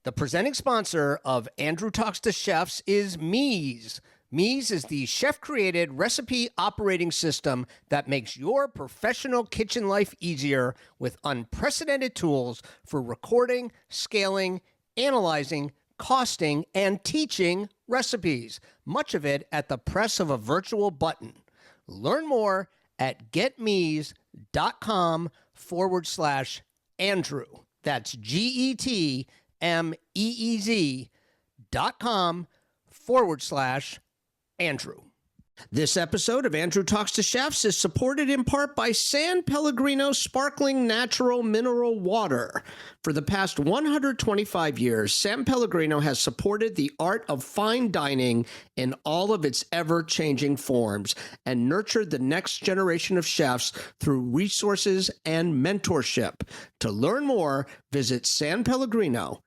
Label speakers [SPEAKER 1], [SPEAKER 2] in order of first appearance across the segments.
[SPEAKER 1] The presenting sponsor of Andrew Talks to Chefs is Mies. Mies is the chef-created recipe operating system that makes your professional kitchen life easier with unprecedented tools for recording, scaling, analyzing, costing, and teaching recipes. Much of it at the press of a virtual button. Learn more at getmeez.com/Andrew. That's GETMEEZ.com/Andrew. This episode of Andrew Talks to Chefs is supported in part by S.Pellegrino Sparkling Natural Mineral Water. For the past 125 years, S.Pellegrino has supported the art of fine dining in all of its ever-changing forms and nurtured the next generation of chefs through resources and mentorship. To learn more, visit sanpellegrino.com.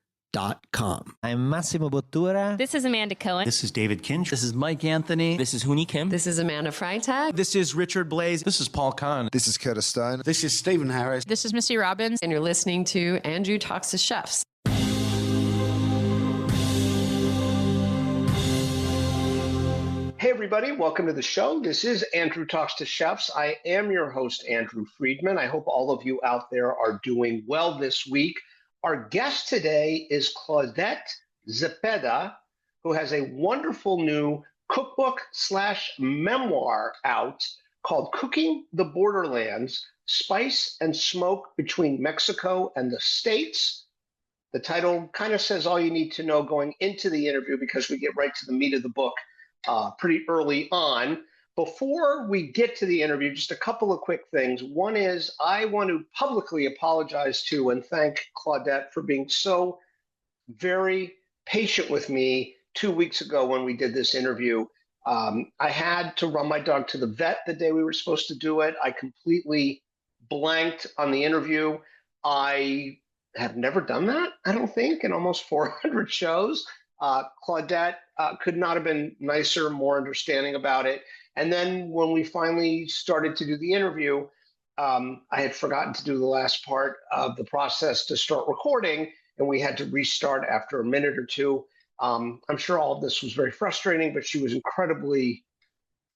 [SPEAKER 2] I'm Massimo Bottura.
[SPEAKER 3] This is Amanda Cohen.
[SPEAKER 4] This is David Kinch.
[SPEAKER 5] This is Mike Anthony.
[SPEAKER 6] This is Hooni Kim.
[SPEAKER 7] This is Amanda Freitag.
[SPEAKER 8] This is Richard Blaze.
[SPEAKER 9] This is Paul Kahn.
[SPEAKER 10] This is Curtis Stone.
[SPEAKER 11] This is Stephen Harris.
[SPEAKER 3] This is Missy Robbins.
[SPEAKER 7] And you're listening to Andrew Talks to Chefs.
[SPEAKER 1] Hey everybody, welcome to the show. This is Andrew Talks to Chefs. I am your host, Andrew Friedman. I hope all of you out there are doing well this week. Our guest today is Claudette Zepeda, who has a wonderful new cookbook/memoir out called Cooking the Borderlands, Spice and Smoke Between Mexico and the States. The title kind of says all you need to know going into the interview because we get right to the meat of the book pretty early on. Before we get to the interview, just a couple of quick things. One is I want to publicly apologize to and thank Claudette for being so very patient with me 2 weeks ago when we did this interview. I had to run my dog to the vet the day we were supposed to do it. I completely blanked on the interview. I have never done that, I don't think, in almost 400 shows. Claudette could not have been nicer, more understanding about it. And then when we finally started to do the interview, I had forgotten to do the last part of the process to start recording, and we had to restart after a minute or two. I'm sure all of this was very frustrating, but she was incredibly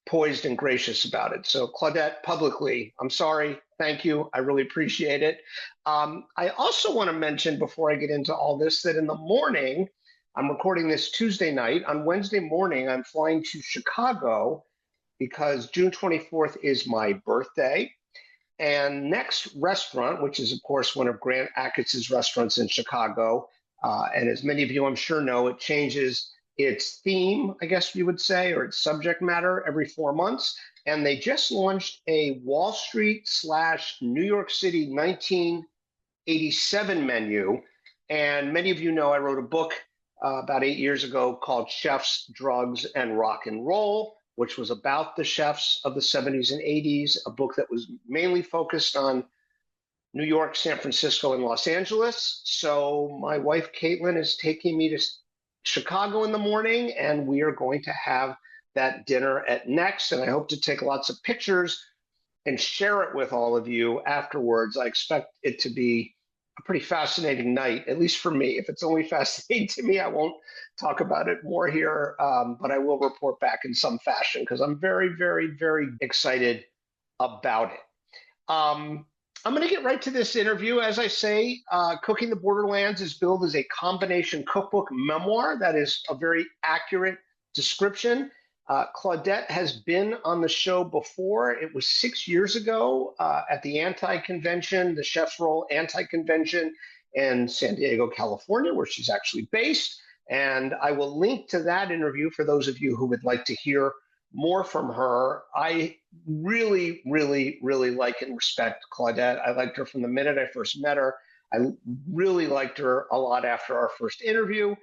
[SPEAKER 1] poised and gracious about it. So Claudette, publicly, I'm sorry. Thank you. I really appreciate it. I also want to mention before I get into all this that in the morning, I'm recording this Tuesday night. On Wednesday morning, I'm flying to Chicago because June 24th is my birthday. And Next Restaurant, which is, of course, one of Grant Achatz' restaurants in Chicago, and as many of you, I'm sure, know, it changes its theme, I guess you would say, or its subject matter every 4 months. And they just launched a Wall Street/New York City 1987 menu. And many of you know I wrote a book about 8 years ago called Chefs, Drugs, and Rock and Roll, which was about the chefs of the 70s and 80s, a book that was mainly focused on New York, San Francisco, and Los Angeles. So my wife, Caitlin, is taking me to Chicago in the morning, and we are going to have that dinner at Next, and I hope to take lots of pictures and share it with all of you afterwards. I expect it to be a pretty fascinating night, at least for me. If it's only fascinating to me, I won't talk about it more here, but I will report back in some fashion because I'm very, very, very excited about it. I'm going to get right to this interview. As I say, Cooking the Borderlands is billed as a combination cookbook memoir. That is a very accurate description. Claudette has been on the show before. It was 6 years ago at the Anti-Convention, the Chef's Roll Anti-Convention in San Diego, California, where she's actually based. And I will link to that interview for those of you who would like to hear more from her. I really, really, really like and respect Claudette. I liked her from the minute I first met her. I really liked her a lot after our first interview.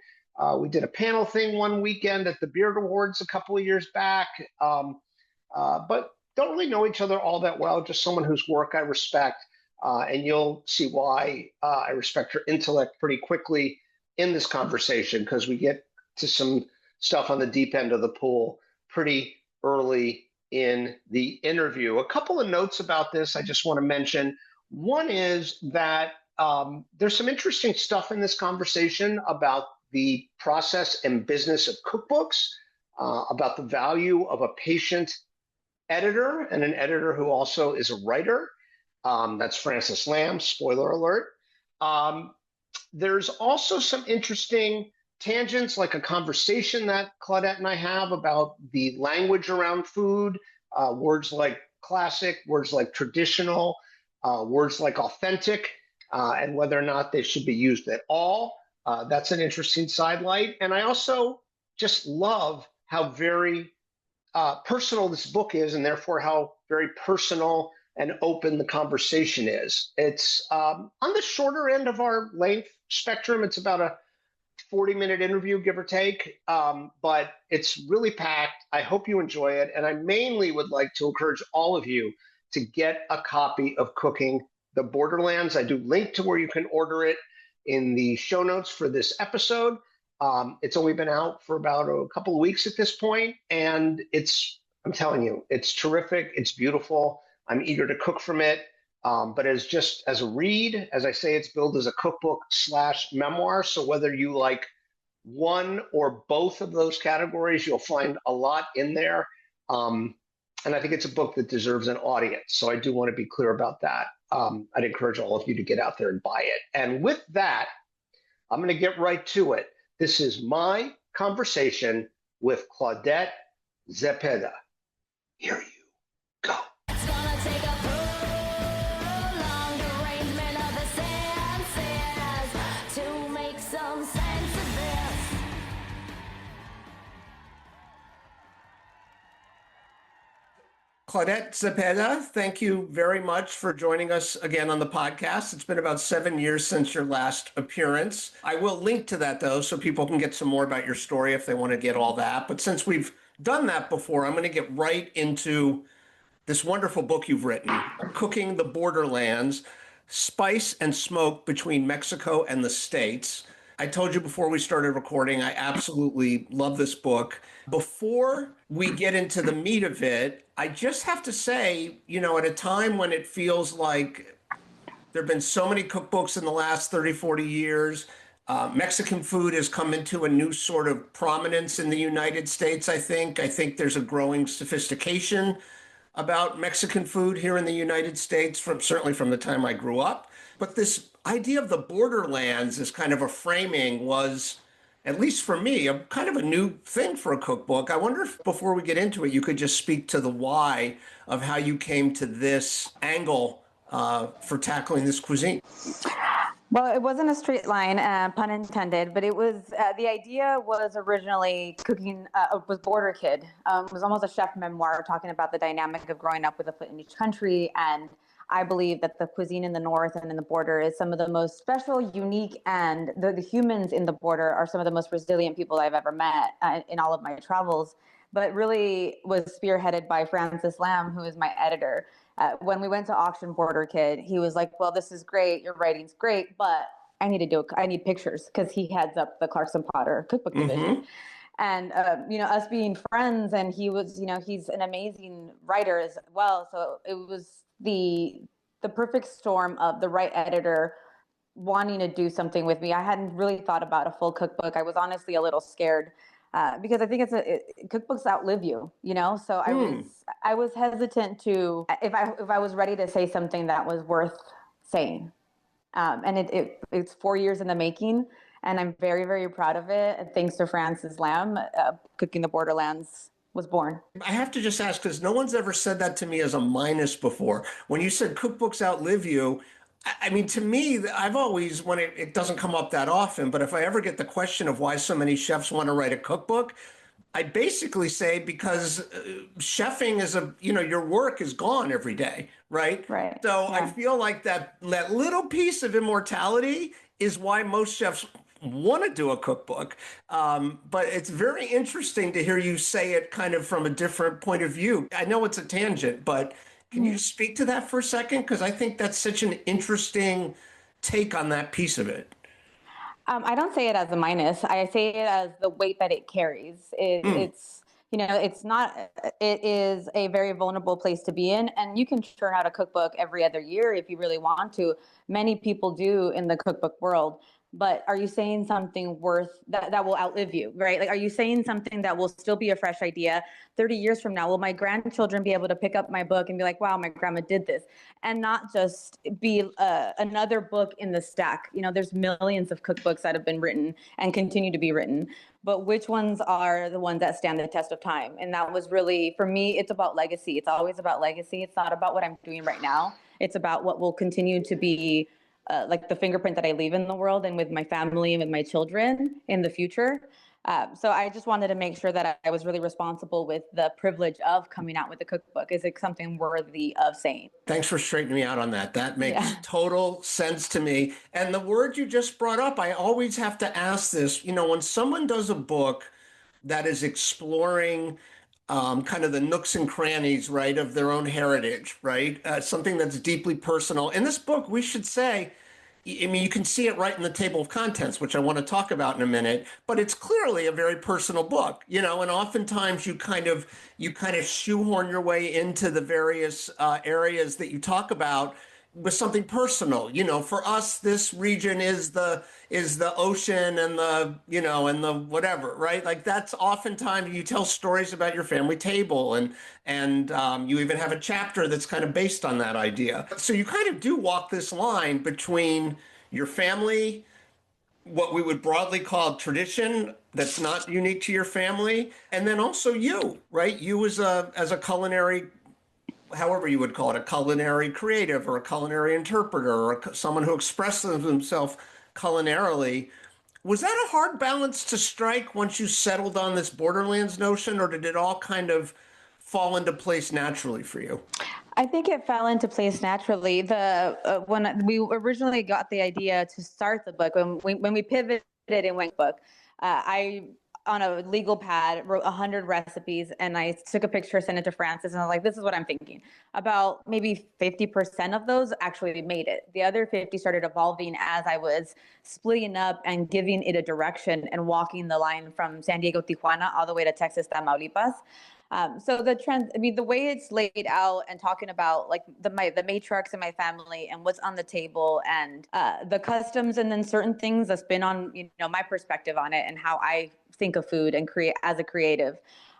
[SPEAKER 1] We did a panel thing one weekend at the Beard Awards a couple of years back, but don't really know each other all that well, just someone whose work I respect, and you'll see why I respect her intellect pretty quickly in this conversation because we get to some stuff on the deep end of the pool pretty early in the interview. A couple of notes about this I just want to mention. One is that There's some interesting stuff in this conversation about the process and business of cookbooks, about the value of a patient editor and an editor who also is a writer. That's Francis Lamb, spoiler alert. There's also some interesting tangents, like a conversation that Claudette and I have about the language around food, words like classic, words like traditional, words like authentic, and whether or not they should be used at all. That's an interesting sidelight. And I also just love how very personal this book is, and therefore how very personal and open the conversation is. It's on the shorter end of our length spectrum. It's about a 40-minute interview, give or take, but it's really packed. I hope you enjoy it, and I mainly would like to encourage all of you to get a copy of Cooking the Borderlands. I do link to where you can order it in the show notes for this episode. It's only been out for about a couple of weeks at this point, and I'm telling you, it's terrific. It's beautiful. I'm eager to cook from it. But as a read, as I say, it's billed as a cookbook/memoir. So whether you like one or both of those categories, you'll find a lot in there. And I think it's a book that deserves an audience. So I do want to be clear about that. I'd encourage all of you to get out there and buy it. And with that, I'm going to get right to it. This is my conversation with Claudette Zepeda. Here you go.
[SPEAKER 3] It's gonna take a prolonged arrangement of the senses to make some sense of this.
[SPEAKER 4] Claudette Zepeda, thank you very much for joining us again on the podcast. It's been about 7 years since your last appearance. I will link to that, though, so people can get some more about your story if they want to get all that. But since we've done that before, I'm going to get right into this wonderful book you've written, Cooking the Borderlands, Spice and Smoke Between Mexico and the States. I told you before we started recording, I absolutely love this book. Before we get into the meat of it, I just have to say, at a time when it feels like there have been so many cookbooks in the last 30, 40 years, Mexican food has come into a new sort of prominence in the United States, I think. I think there's a growing sophistication about Mexican food here in the United States, certainly from the time I grew up. But this idea of the borderlands as kind of a framing was, at least for me, a kind of a new thing for a cookbook. I wonder if before we get into it, you could just speak to the why of how you came to this angle for tackling this cuisine.
[SPEAKER 5] Well, it wasn't a straight line, pun intended, but it was, the idea was originally was Border Kid. It was almost a chef memoir talking about the dynamic of growing up with a foot in each country. And I believe that the cuisine in the North and in the border is some of the most special, unique, and the humans in the border are some of the most resilient people I've ever met in all of my travels. But really was spearheaded by Francis Lamb, who is my editor. When we went to auction Border Kid, he was like, well, this is great. Your writing's great, but I need pictures, because he heads up the Clarkson Potter cookbook division. And, us being friends, and he was, he's an amazing writer as well. So it was the perfect storm of the right editor wanting to do something with me. I hadn't really thought about a full cookbook. I was honestly a little scared. Because I think cookbooks outlive you, So I was hesitant to if I was ready to say something that was worth saying, and it's 4 years in the making, and I'm very, very proud of it. And thanks to Francis Lamb, Cooking the Borderlands was born.
[SPEAKER 4] I have to just ask, because no one's ever said that to me as a minus before. When you said cookbooks outlive you, I mean, to me, I've always, when it doesn't come up that often, but if I ever get the question of why so many chefs want to write a cookbook, I basically say because chefing is your work is gone every day, right?
[SPEAKER 5] Right.
[SPEAKER 4] So
[SPEAKER 5] Yeah.
[SPEAKER 4] I feel like that little piece of immortality is why most chefs want to do a cookbook. But it's very interesting to hear you say it kind of from a different point of view. I know it's a tangent, but can you speak to that for a second? Because I think that's such an interesting take on that piece of it.
[SPEAKER 5] I don't say it as a minus. I say it as the weight that it carries. It's it's not, it is a very vulnerable place to be in. And you can churn out a cookbook every other year if you really want to. Many people do in the cookbook world. But are you saying something worth that will outlive you, right? Like, are you saying something that will still be a fresh idea 30 years from now? Will my grandchildren be able to pick up my book and be like, wow, my grandma did this, and not just be another book in the stack? There's millions of cookbooks that have been written and continue to be written, but which ones are the ones that stand the test of time? And that was really, for me, it's about legacy. It's always about legacy. It's not about what I'm doing right now. It's about what will continue to be like the fingerprint that I leave in the world and with my family and with my children in the future. So I just wanted to make sure that I was really responsible with the privilege of coming out with a cookbook. Is it something worthy of saying?
[SPEAKER 4] Thanks for straightening me out on that. That makes
[SPEAKER 5] Yeah.
[SPEAKER 4] total sense to me. And the word you just brought up, I always have to ask this, when someone does a book that is exploring kind of the nooks and crannies, right, of their own heritage, right? Something that's deeply personal. In this book, we should say, I mean, you can see it right in the table of contents, which I want to talk about in a minute, but it's clearly a very personal book, and oftentimes you kind of shoehorn your way into the various areas that you talk about with something personal. For us, this region is the ocean and the whatever, right? Like, that's oftentimes you tell stories about your family table, and you even have a chapter that's kind of based on that idea. So you kind of do walk this line between your family, what we would broadly call tradition that's not unique to your family, and then also you, right? You as a culinary, however you would call it, a culinary creative or a culinary interpreter or someone who expresses himself culinarily. Was that a hard balance to strike once you settled on this Borderlands notion, or did it all kind of fall into place naturally for you?
[SPEAKER 5] I think it fell into place naturally. When we originally got the idea to start the book, when we pivoted and went book, I, on a legal pad, wrote 100 recipes, and I took a picture, sent it to Francis, and I was like, this is what I'm thinking. About maybe 50% of those actually made it. The other 50 started evolving as I was splitting up and giving it a direction and walking the line from San Diego, Tijuana, all the way to Texas, Tamaulipas. So the way it's laid out and talking about like the matriarchs in my family and what's on the table and the customs, and then certain things, a spin on my perspective on it and how I think of food and create as a creative.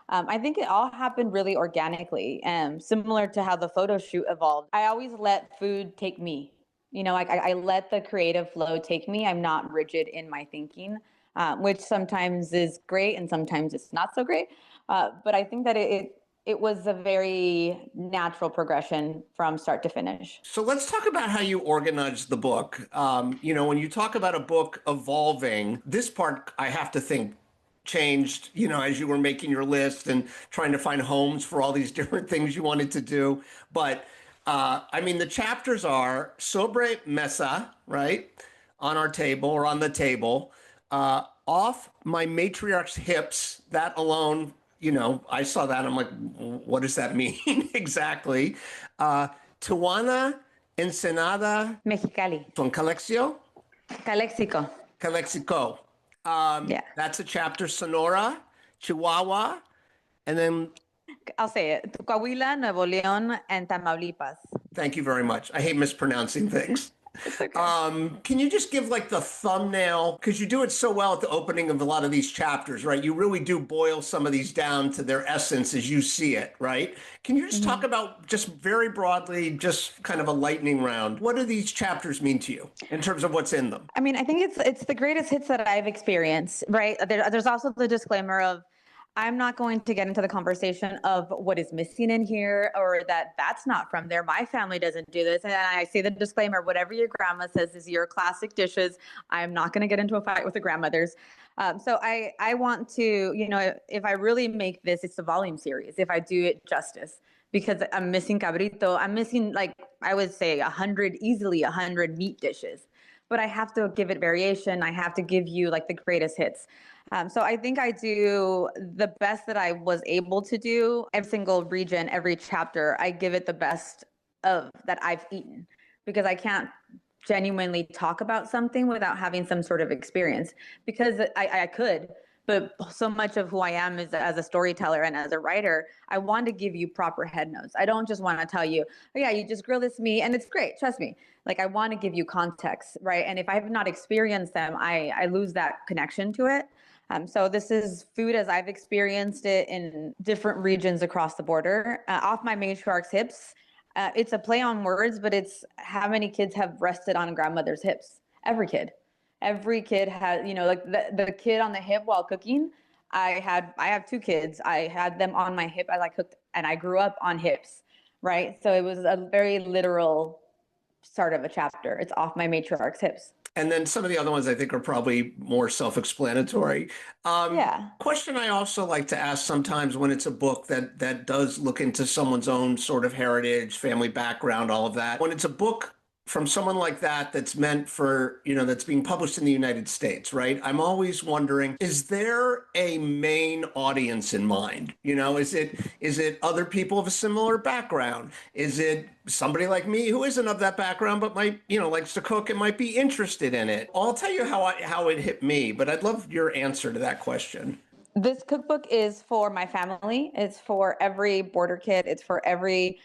[SPEAKER 5] I think it all happened really organically, similar to how the photo shoot evolved. I always let food take me. I let the creative flow take me. I'm not rigid in my thinking, which sometimes is great and sometimes it's not so great. But I think that it was a very natural progression from start to finish.
[SPEAKER 4] So let's talk about how you organized the book. When you talk about a book evolving, this part I have to think changed, as you were making your list and trying to find homes for all these different things you wanted to do. But the chapters are sobre mesa, right? On our table or on the table, off my matriarch's hips. That alone, I saw that. I'm like, what does that mean exactly? Tijuana, Ensenada,
[SPEAKER 5] Mexicali.
[SPEAKER 4] Son Calexico?
[SPEAKER 5] Calexico.
[SPEAKER 4] Calexico.
[SPEAKER 5] Yeah.
[SPEAKER 4] That's a chapter. Sonora, Chihuahua, and then
[SPEAKER 5] I'll say it. Coahuila, Nuevo León, and Tamaulipas.
[SPEAKER 4] thank you very much. I hate mispronouncing things.
[SPEAKER 5] It's okay.
[SPEAKER 4] Can you just give like the thumbnail? Because you do it so well at the opening of a lot of these chapters, right? You really do boil some of these down to their essence as you see it, right? Can you just talk about, just very broadly, just kind of a lightning round, what do these chapters mean to you in terms of what's in them?
[SPEAKER 5] I think it's the greatest hits that I've experienced, right? There's also the disclaimer of, I'm not going to get into the conversation of what is missing in here or that's not from there. My family doesn't do this. And I say the disclaimer, whatever your grandma says is your classic dishes. I'm not going to get into a fight with the grandmothers. So I want to, if I really make this, it's a volume series, if I do it justice, because I'm missing cabrito. I'm missing, like, I would say easily 100 meat dishes. But I have to give it variation. I have to give you like the greatest hits. So I think I do the best that I was able to do. Every single region, every chapter, I give it the best of that I've eaten, because I can't genuinely talk about something without having some sort of experience, because I could, but so much of who I am is as a storyteller and as a writer, I want to give you proper head notes. I don't just want to tell you, oh yeah, you just grill this meat and it's great. Trust me. Like I want to give you context, right? And if I have not experienced them, I lose that connection to it. So this is food as I've experienced it in different regions across the border. Off my matriarch's hips. It's a play on words, but it's how many kids have rested on grandmother's hips? Every kid. Every kid has, like the kid on the hip while cooking. I have two kids. I had them on my hip as I cooked, and I grew up on hips, right? So it was a very literal start of a chapter. It's off my matriarch's hips.
[SPEAKER 4] And then some of the other ones I think are probably more self-explanatory.
[SPEAKER 5] Yeah.
[SPEAKER 4] Question I also like to ask sometimes when it's a book that does look into someone's own sort of heritage, family background, all of that. When it's a book from someone like that that's meant for, that's being published in the United States, right? I'm always wondering, is there a main audience in mind? Is it other people of a similar background? Is it somebody like me who isn't of that background but might, likes to cook and might be interested in it? I'll tell you how it hit me, but I'd love your answer to that question.
[SPEAKER 5] This cookbook is for my family. It's for every border kid. It's for every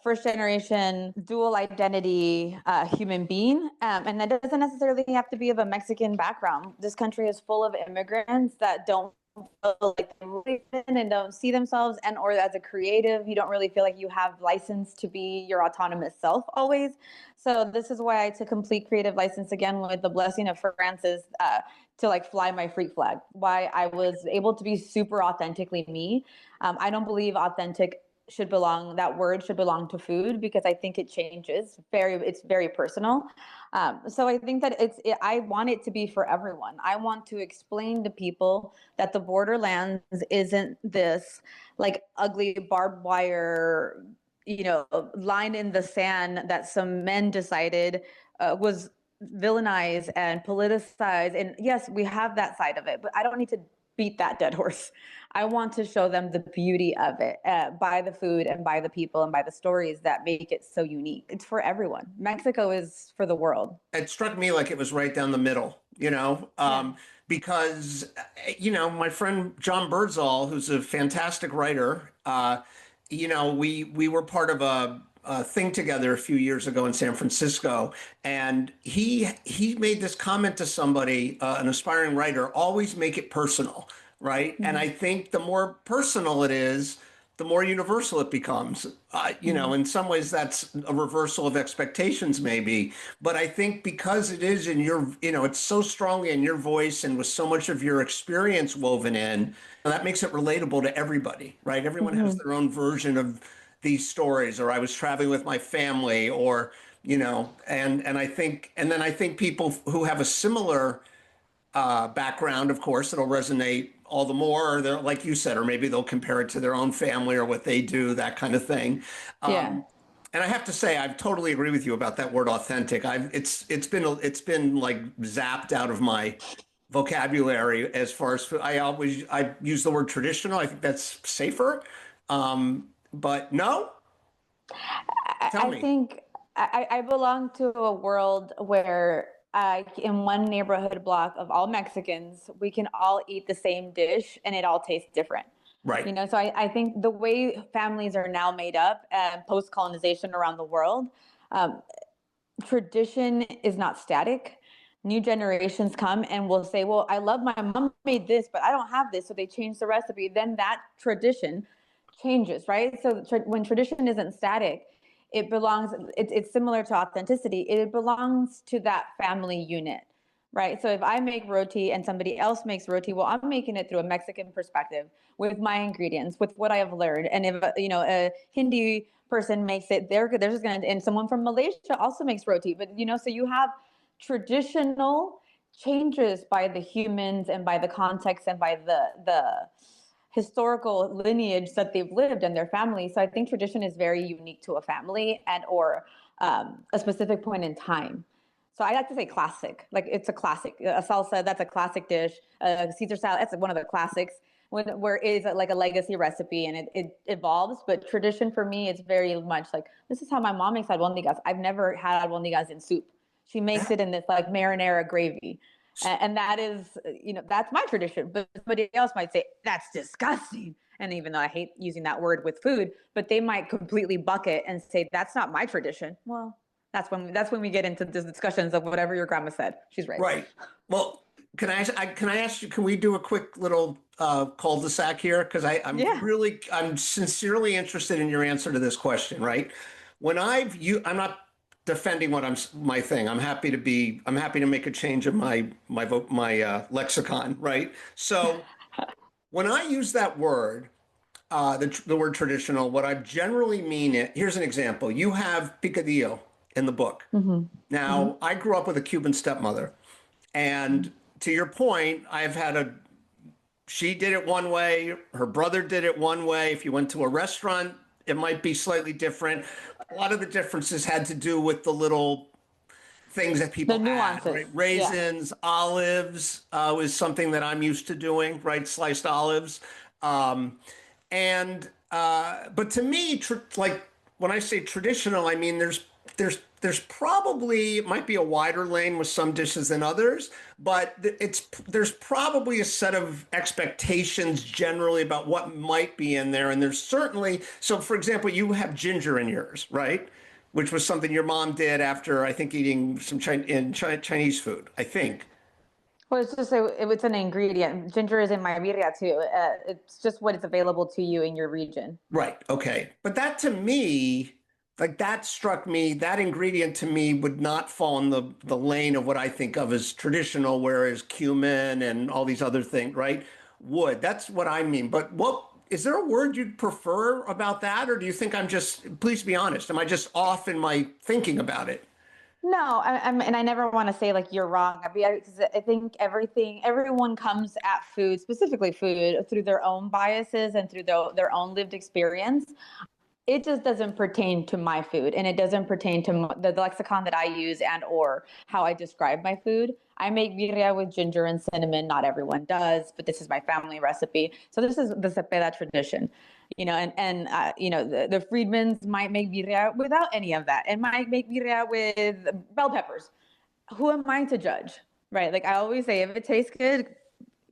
[SPEAKER 5] first generation dual identity human being. And that doesn't necessarily have to be of a Mexican background. This country is full of immigrants that don't feel like they really fit in and don't see themselves, and or as a creative, you don't really feel like you have license to be your autonomous self always. So this is why I took complete creative license again with the blessing of Francis to like fly my freak flag. Why I was able to be super authentically me. I don't believe that word should belong to food because I think it changes. It's very personal. So I think that I want it to be for everyone. I want to explain to people that the borderlands isn't this like ugly barbed wire, line in the sand that some men decided was villainized and politicized. And yes, we have that side of it, but I don't need to beat that dead horse. I want to show them the beauty of it by the food and by the people and by the stories that make it so unique. It's for everyone. Mexico is for the world.
[SPEAKER 4] It struck me like it was right down the middle, because, my friend John Birdsall, who's a fantastic writer, we were part of a thing together a few years ago in San Francisco, and he made this comment to somebody, an aspiring writer: always make it personal, right? Mm-hmm. And I think the more personal it is, the more universal it becomes. In some ways that's a reversal of expectations maybe, but I think because it is in your, it's so strongly in your voice and with so much of your experience woven in, that makes it relatable to everybody, right? Everyone has their own version of these stories, or I was traveling with my family, or, and I think people who have a similar background, of course, it'll resonate all the more, or they're, like you said, or maybe they'll compare it to their own family or what they do, that kind of thing. And I have to say, I totally agree with you about that word authentic. It's been like zapped out of my vocabulary as far as I use the word traditional. I think that's safer. But no, tell me.
[SPEAKER 5] I think I belong to a world where in one neighborhood block of all Mexicans, we can all eat the same dish and it all tastes different.
[SPEAKER 4] Right.
[SPEAKER 5] So I think the way families are now made up post-colonization around the world, tradition is not static. New generations come and will say, well, I love my mom made this, but I don't have this. So they change the recipe. Then that tradition changes, right? So when tradition isn't static, it's similar to authenticity. It belongs to that family unit, right? So if I make roti and somebody else makes roti, well, I'm making it through a Mexican perspective with my ingredients, with what I have learned. And if, a Hindi person makes it, they're just going to, and someone from Malaysia also makes roti, but, so you have traditional changes by the humans and by the context and by the historical lineage that they've lived in their family. So I think tradition is very unique to a family and or a specific point in time. So I like to say classic, like it's a classic. A salsa, that's a classic dish. Caesar salad, that's one of the classics. Where it is like a legacy recipe and it evolves. But tradition for me is very much like, this is how my mom makes albondigas. I've never had albondigas in soup. She makes it in this like marinara gravy. And that is, that's my tradition. But somebody else might say, that's disgusting. And even though I hate using that word with food, but they might completely buck it and say, that's not my tradition. Well, that's when we get into the discussions of whatever your grandma said. She's right.
[SPEAKER 4] Right. Well, can I ask you, can we do a quick little cul-de-sac here? Because I'm sincerely interested in your answer to this question, right? I'm not defending my thing. I'm happy to make a change in my lexicon, right? So when I use that word, the word traditional, what I generally mean here's an example. You have picadillo in the book.
[SPEAKER 5] Mm-hmm.
[SPEAKER 4] Now, I grew up with a Cuban stepmother, and to your point, she did it one way, her brother did it one way. If you went to a restaurant, it might be slightly different. A lot of the differences had to do with the little things that people add, right? Raisins, olives was something that I'm used to doing, right? Sliced olives. But to me, like when I say traditional, I mean, there's probably, it might be a wider lane with some dishes than others, but there's probably a set of expectations generally about what might be in there. And there's certainly, so for example, you have ginger in yours, right? Which was something your mom did after, I think, eating some Chinese food, I think.
[SPEAKER 5] Well, it's an ingredient. Ginger is in my birria too. It's just what is available to you in your region.
[SPEAKER 4] Right. Okay. But that to me, like that struck me, that ingredient to me would not fall in the lane of what I think of as traditional, whereas cumin and all these other things, right? Would. That's what I mean. But is there a word you'd prefer about that? Or do you think please be honest, am I just off in my thinking about it?
[SPEAKER 5] No, and I never want to say like you're wrong. Because I think everyone comes at food, specifically food, through their own biases and through their own lived experience. It just doesn't pertain to my food, and it doesn't pertain to the lexicon that I use and or how I describe my food. I make birria with ginger and cinnamon. Not everyone does, but this is my family recipe. So this is the Zepeda tradition, and the Friedmans might make birria without any of that, and might make birria with bell peppers. Who am I to judge, right? Like I always say, if it tastes good,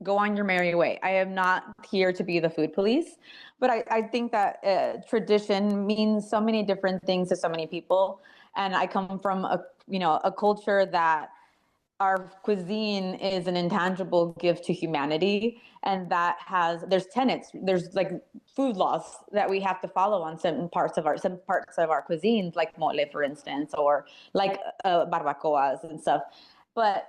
[SPEAKER 5] go on your merry way. I am not here to be the food police, but I think that tradition means so many different things to so many people. And I come from a culture that our cuisine is an intangible gift to humanity. And there's tenets, there's like food laws that we have to follow on some parts of our cuisines, like mole, for instance, or like barbacoas and stuff. But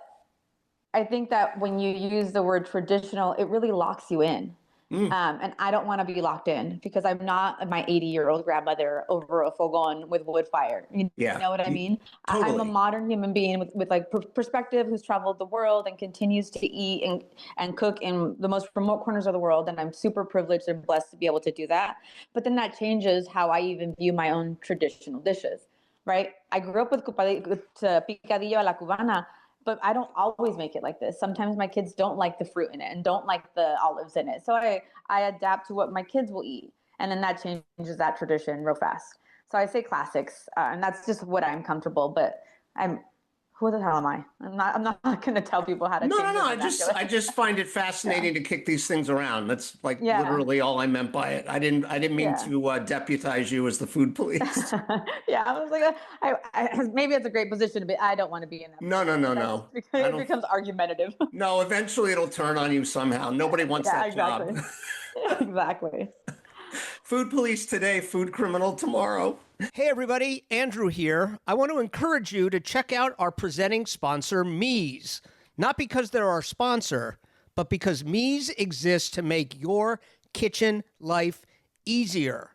[SPEAKER 5] I think that when you use the word traditional, it really locks you in. And I don't want to be locked in because I'm not my 80-year-old grandmother over a fogon with wood fire. You know what I mean? Totally. I'm a modern human being with like perspective who's traveled the world and continues to eat and cook in the most remote corners of the world. And I'm super privileged and blessed to be able to do that. But then that changes how I even view my own traditional dishes, right? I grew up with picadillo a la cubana, but I don't always make it like this. Sometimes my kids don't like the fruit in it and don't like the olives in it. So I adapt to what my kids will eat. And then that changes that tradition real fast. So I say classics, and that's just what I'm comfortable. But who the hell am I? I'm not going to tell people how to.
[SPEAKER 4] No. I just find it fascinating to kick these things around. That's like literally all I meant by it. I didn't mean to deputize you as the food police.
[SPEAKER 5] Yeah, I was like, maybe it's a great position to be. I don't want to be in that.
[SPEAKER 4] No.
[SPEAKER 5] Because it becomes argumentative.
[SPEAKER 4] No, eventually it'll turn on you somehow. Nobody wants that job.
[SPEAKER 5] Exactly.
[SPEAKER 4] Food police today, food criminal tomorrow. Hey everybody, Andrew here. I want to encourage you to check out our presenting sponsor, Mies. Not because they're our sponsor, but because Mies exists to make your kitchen life easier.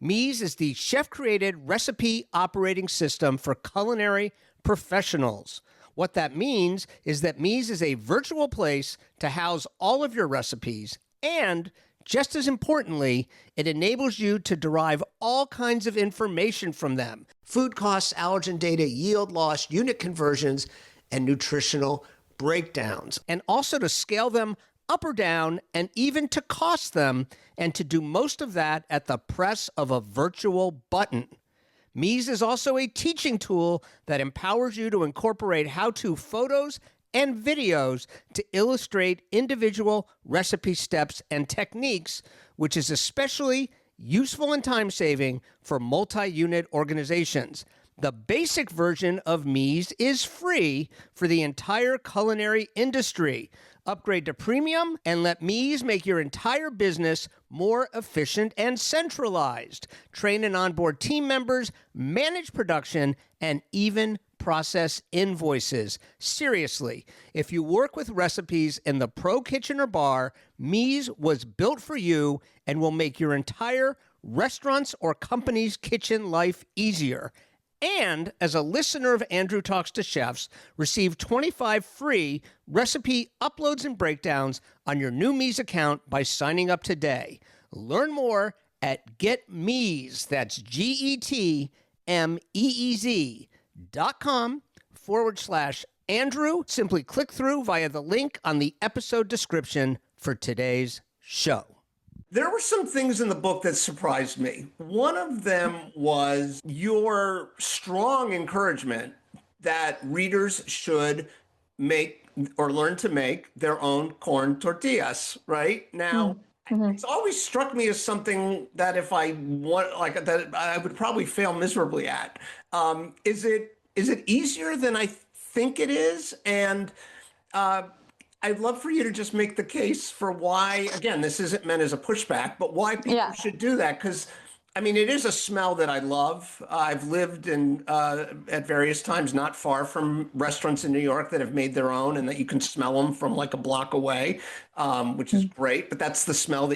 [SPEAKER 4] Mies is the chef-created recipe operating system for culinary professionals. What that means is that Mies is a virtual place to house all of your recipes, and just as importantly, it enables you to derive all kinds of information from them. Food costs, allergen data, yield loss, unit conversions, and nutritional breakdowns. And also to scale them up or down, and even to cost them, and to do most of that at the press of a virtual button. Mies is also a teaching tool that empowers you to incorporate how-to photos and videos to illustrate individual recipe steps and techniques, which is especially useful and time-saving for multi-unit organizations. The basic version of Mise is free for the entire culinary industry. Upgrade to premium and let Mise make your entire business more efficient and centralized. Train and onboard team members, manage production, and even process invoices. Seriously, if you work with recipes in the pro kitchen or bar, Mise was built for you and will make your entire restaurant's or company's kitchen life easier. And as a listener of Andrew Talks to Chefs, receive 25 free recipe uploads and breakdowns on your new Mise account by signing up today. Learn more at getmeeze, that's GetMeeze.com/Andrew. Simply click through via the link on the episode description for today's show. There were some things in the book that surprised me. One of them was your strong encouragement that readers should make or learn to make their own corn tortillas, right? Now, it's always struck me as something that if I want, like that, I would probably fail miserably at. Is it easier than I think it is? And I'd love for you to just make the case for why, again, this isn't meant as a pushback, but why people should do that. Because, I mean, it is a smell that I love. I've lived in at various times not far from restaurants in New York that have made their own and that you can smell them from like a block away, which is great. But that's the smell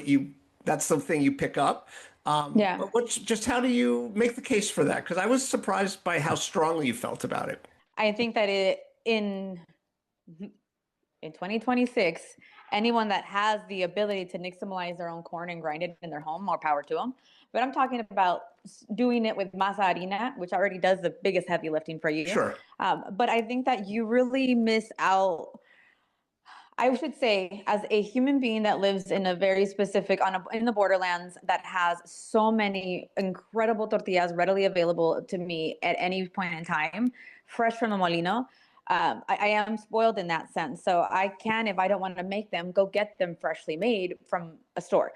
[SPEAKER 4] that's the thing you pick up. But how do you make the case for that? Because I was surprised by how strongly you felt about it.
[SPEAKER 5] I think that in 2026, anyone that has the ability to nixtamalize their own corn and grind it in their home, more power to them. But I'm talking about doing it with masa harina, which already does the biggest heavy lifting for you.
[SPEAKER 4] Sure.
[SPEAKER 5] But I think that you really miss out. I should say, as a human being that lives in a very specific, in the borderlands, that has so many incredible tortillas readily available to me at any point in time, fresh from the molino. I am spoiled in that sense. So I can, if I don't want to make them, go get them freshly made from a store.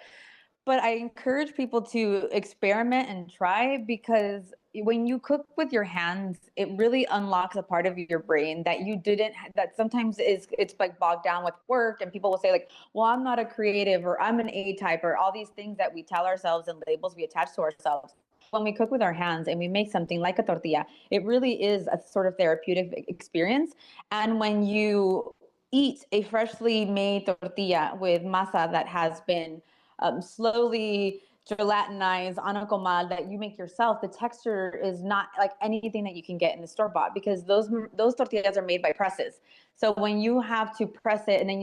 [SPEAKER 5] But I encourage people to experiment and try, because when you cook with your hands, it really unlocks a part of your brain that that sometimes it's like bogged down with work. And people will say like, well, I'm not a creative, or I'm an A-type, or all these things that we tell ourselves and labels we attach to ourselves. When we cook with our hands and we make something like a tortilla, it really is a sort of therapeutic experience. And when you eat a freshly made tortilla with masa that has been slowly gelatinized on a comal that you make yourself, the texture is not like anything that you can get in the store-bought, because those tortillas are made by presses. So when you have to press it and then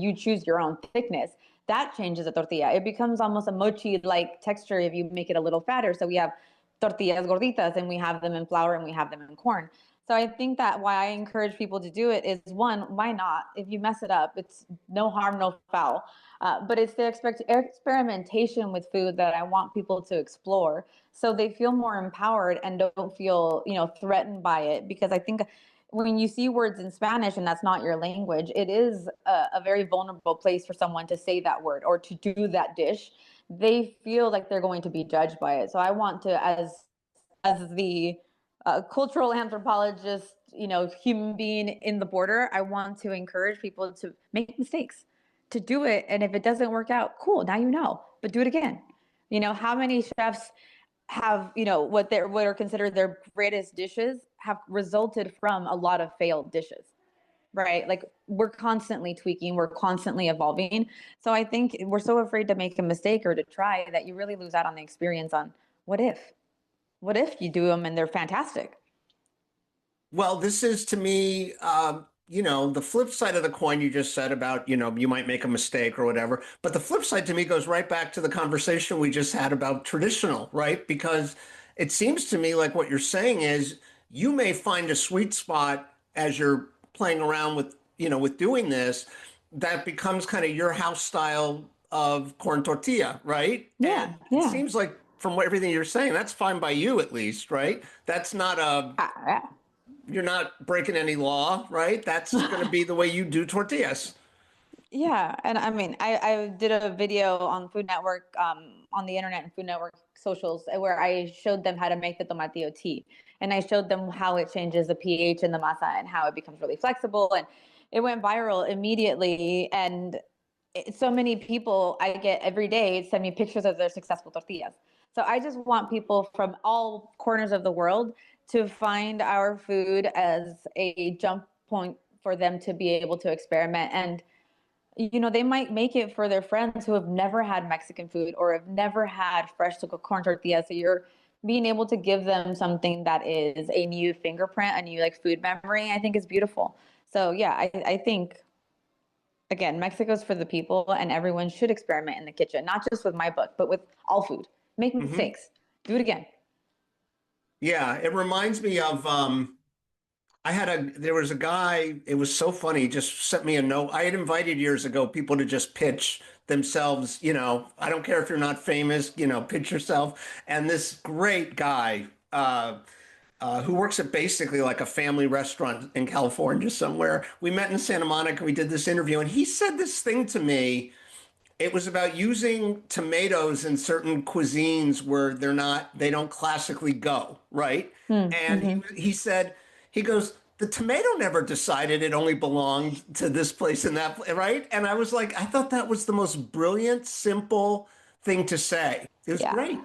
[SPEAKER 5] you choose your own thickness, that changes the tortilla. It becomes almost a mochi-like texture if you make it a little fatter. So we have tortillas gorditas, and we have them in flour and we have them in corn. So I think that why I encourage people to do it is, one, why not? If you mess it up, it's no harm, no foul. But it's the experimentation with food that I want people to explore, so they feel more empowered and don't feel, threatened by it. Because I think when you see words in Spanish and that's not your language, it is a very vulnerable place for someone to say that word or to do that dish. They feel like they're going to be judged by it. So I want to, as the cultural anthropologist, human being in the border, I want to encourage people to make mistakes, to do it. And if it doesn't work out, cool, now you know, but do it again. How many chefs have, what are considered their greatest dishes have resulted from a lot of failed dishes, right? Like, we're constantly tweaking, we're constantly evolving. So I think we're so afraid to make a mistake or to try that you really lose out on the experience on what if you do them and they're fantastic.
[SPEAKER 4] Well, this is, to me, the flip side of the coin you just said about, you might make a mistake or whatever. But the flip side to me goes right back to the conversation we just had about traditional, right? Because it seems to me like what you're saying is you may find a sweet spot as you're playing around with, with doing this, that becomes kind of your house style of corn tortilla, right?
[SPEAKER 5] Yeah.
[SPEAKER 4] It seems like from everything you're saying, that's fine by you at least, right? That's not you're not breaking any law, right? That's going to be the way you do tortillas.
[SPEAKER 5] Yeah, and I mean, I did a video on Food Network, on the internet and Food Network socials, where I showed them how to make the tomatillo tea, and I showed them how it changes the pH in the masa and how it becomes really flexible, and it went viral immediately. And so many people I get every day send me pictures of their successful tortillas. So I just want people from all corners of the world to find our food as a jump point for them to be able to experiment. And they might make it for their friends who have never had Mexican food or have never had fresh corn tortillas. So you're being able to give them something that is a new fingerprint, a new like food memory, I think is beautiful. So yeah, I think again, Mexico's for the people, and everyone should experiment in the kitchen, not just with my book, but with all food. Make mistakes, do it again.
[SPEAKER 4] Yeah, it reminds me of there was a guy, it was so funny, he just sent me a note. I had invited years ago people to just pitch themselves, I don't care if you're not famous, pitch yourself. And this great guy who works at basically like a family restaurant in California somewhere. We met in Santa Monica, we did this interview, and he said this thing to me. It was about using tomatoes in certain cuisines where they don't classically go, right? And he said, he goes, the tomato never decided it only belonged to this place and that, right? And I was like, I thought that was the most brilliant, simple thing to say. It was great.